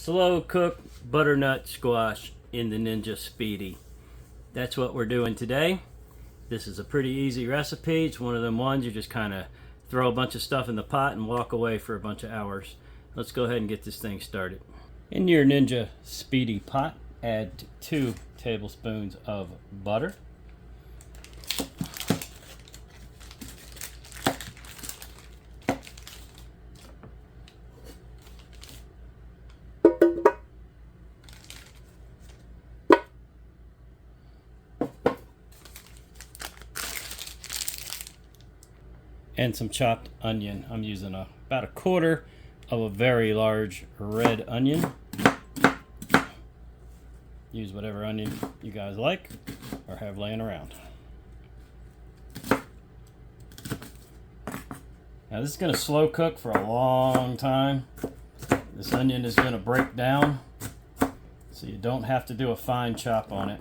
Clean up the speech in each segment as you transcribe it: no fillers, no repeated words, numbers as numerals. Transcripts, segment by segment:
slow cook butternut squash in the Ninja Speedi. That's what we're doing today. This is a pretty easy recipe. It's one of them ones you just kind of throw a bunch of stuff in the pot and walk away for a bunch of hours. Let's go ahead and get this thing started. In your Ninja Speedi pot, add 2 tablespoons of butter. And some chopped onion. I'm using about a quarter of a very large red onion. Use whatever onion you guys like or have laying around. Now this is going to slow cook for a long time. This onion is going to break down, so you don't have to do a fine chop on it.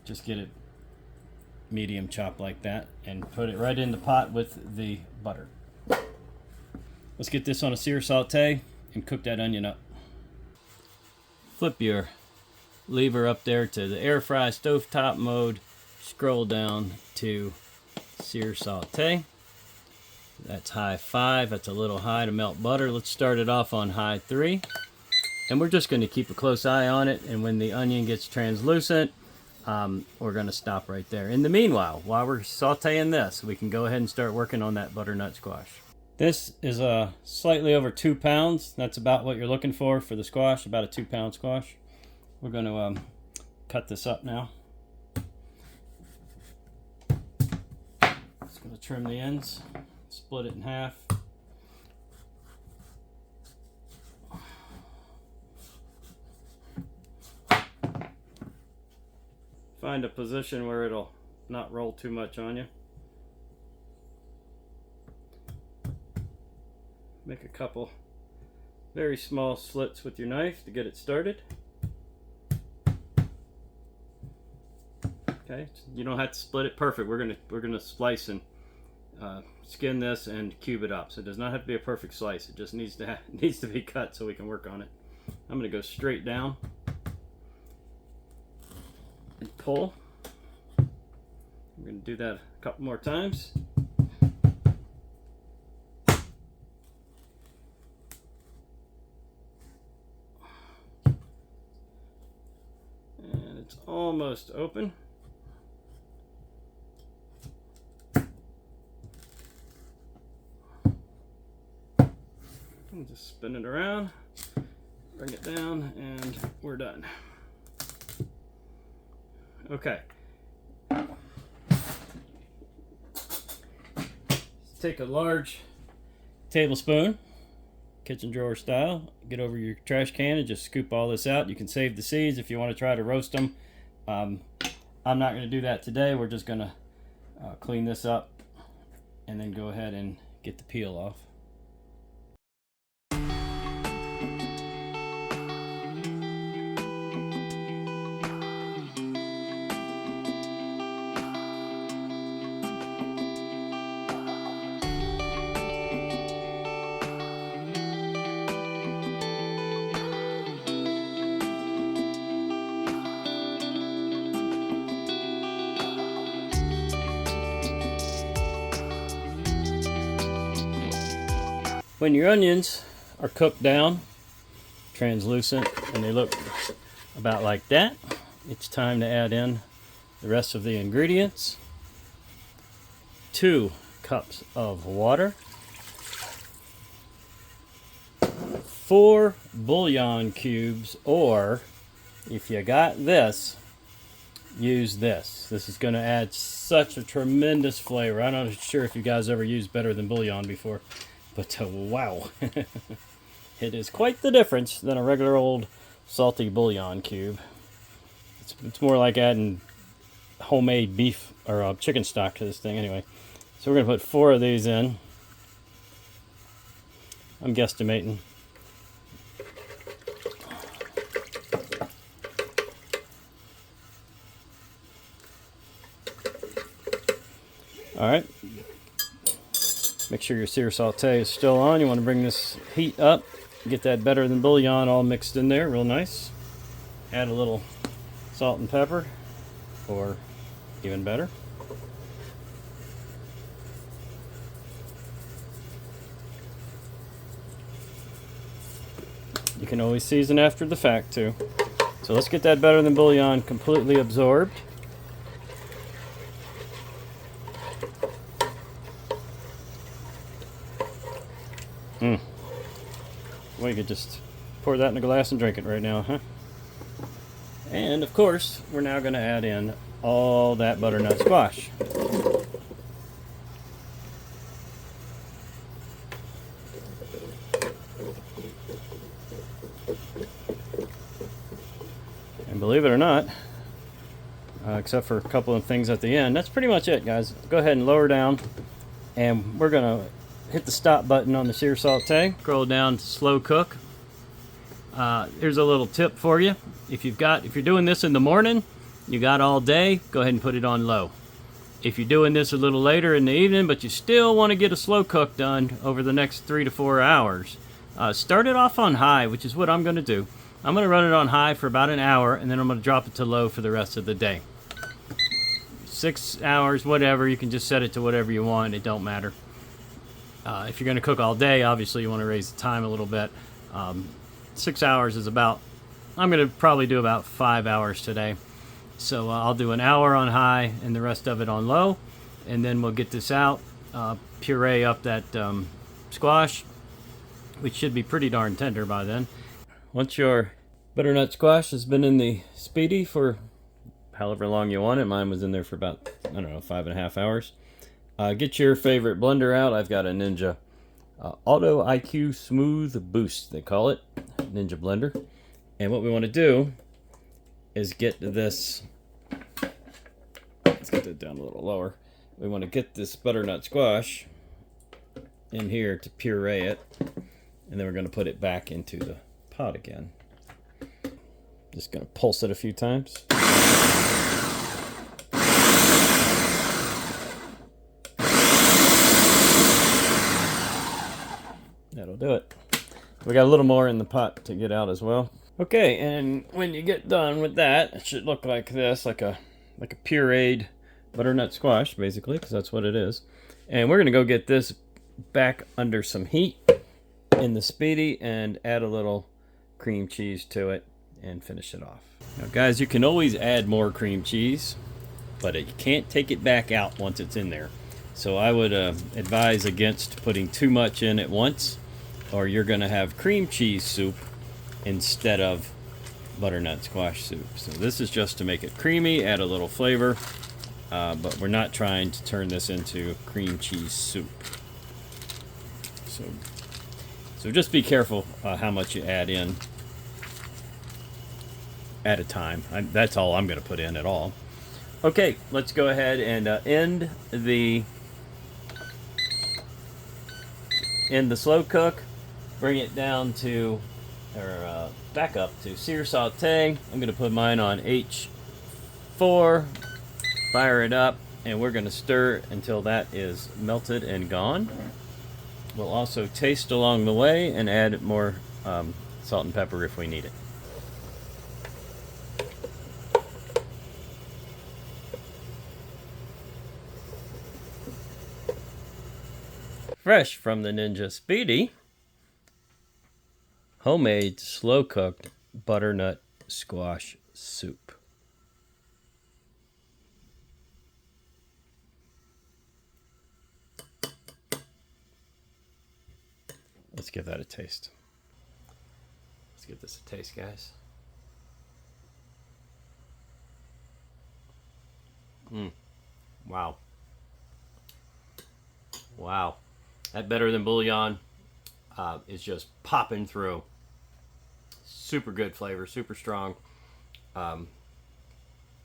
Just get it medium chop like that and put it right in the pot with the butter. Let's get this on a sear saute and cook that onion up. Flip your lever up there to the air fry stovetop mode, scroll down to sear saute. That's high 5. That's a little high to melt butter. Let's start it off on high 3, and we're just going to keep a close eye on it, and when the onion gets translucent, we're going to stop right there. In the meanwhile, while we're sauteing this, we can go ahead and start working on that butternut squash. This is slightly over 2 pounds. That's about what you're looking for the squash, about a 2-pound squash. We're going to cut this up now. Just going to trim the ends, split it in half. Find a position where it'll not roll too much on you. Make a couple very small slits with your knife to get it started. Okay, you don't have to split it perfect. We're gonna slice and skin this and cube it up. So it does not have to be a perfect slice. It just needs to be cut so we can work on it. I'm gonna go straight down and pull. We're going to do that a couple more times. And it's almost open. And just spin it around, bring it down, and we're done. Okay. Take a large tablespoon, kitchen drawer style, get over your trash can and just scoop all this out. You can save the seeds if you want to try to roast them. I'm not going to do that today. We're just going to clean this up and then go ahead and get the peel off. When your onions are cooked down, translucent, and they look about like that, it's time to add in the rest of the ingredients. 2 cups of water, 4 bouillon cubes, or if you got this, use this. This is going to add such a tremendous flavor. I'm not sure if you guys ever used better than bouillon before. But wow, it is quite the difference than a regular old salty bouillon cube. It's more like adding homemade beef or chicken stock to this thing anyway. So we're going to put 4 of these in. I'm guesstimating. All right. Make sure your sear saute is still on. You want to bring this heat up Get that better than bouillon all mixed in there real nice. Add a little salt and pepper, or even better. You can always season after the fact too. So let's get that better than bouillon completely absorbed. Well, you could just pour that in a glass and drink it right now, huh? And of course, we're now going to add in all that butternut squash. And believe it or not, except for a couple of things at the end, that's pretty much it, guys. Go ahead and lower down, and we're going to hit the stop button on the Sear saute. Scroll down to slow cook. Here's a little tip for you. If you're doing this in the morning, you got all day, go ahead and put it on low. If you're doing this a little later in the evening, but you still want to get a slow cook done over the next 3 to 4 hours, start it off on high, which is what I'm going to do. I'm going to run it on high for about an hour, and then I'm going to drop it to low for the rest of the day. 6 hours, whatever. You can just set it to whatever you want. It don't matter. If you're going to cook all day, obviously you want to raise the time a little bit. 6 hours is about, I'm going to probably do about 5 hours today. So I'll do an hour on high and the rest of it on low. And then we'll get this out, puree up that squash, which should be pretty darn tender by then. Once your butternut squash has been in the Speedi for however long you want it, mine was in there for about, I don't know, 5.5 hours. Get your favorite blender out. I've got a Ninja Auto IQ Smooth Boost, they call it, Ninja blender. And what we want to do is get this, let's get that down a little lower. We want to get this butternut squash in here to puree it, and then we're going to put it back into the pot again. Just going to pulse it a few times. That'll do it. We got a little more in the pot to get out as well. Okay, and when you get done with that, it should look like this, like a pureed butternut squash, basically, because that's what it is. And we're gonna go get this back under some heat in the Speedi and add a little cream cheese to it and finish it off. Now, guys, you can always add more cream cheese, but you can't take it back out once it's in there. So I would advise against putting too much in at once, or you're going to have cream cheese soup instead of butternut squash soup. So this is just to make it creamy, add a little flavor, but we're not trying to turn this into cream cheese soup. So just be careful how much you add in at a time. That's all I'm going to put in at all. Okay, let's go ahead and end the slow cook. Bring it down to, or back up to sear sauteing. I'm going to put mine on H4, fire it up, and we're going to stir until that is melted and gone. We'll also taste along the way and add more salt and pepper if we need it. Fresh from the Ninja Speedi, homemade slow-cooked butternut squash soup. Let's give that a taste. Let's give this a taste, guys. Wow. Wow. That better than bouillon is just popping through. Super good flavor, super strong.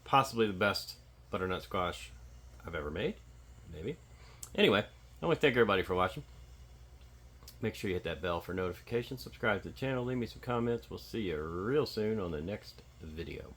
Possibly the best butternut squash I've ever made, maybe. Anyway, I want to thank everybody for watching. Make sure you hit that bell for notifications. Subscribe to the channel. Leave me some comments. We'll see you real soon on the next video.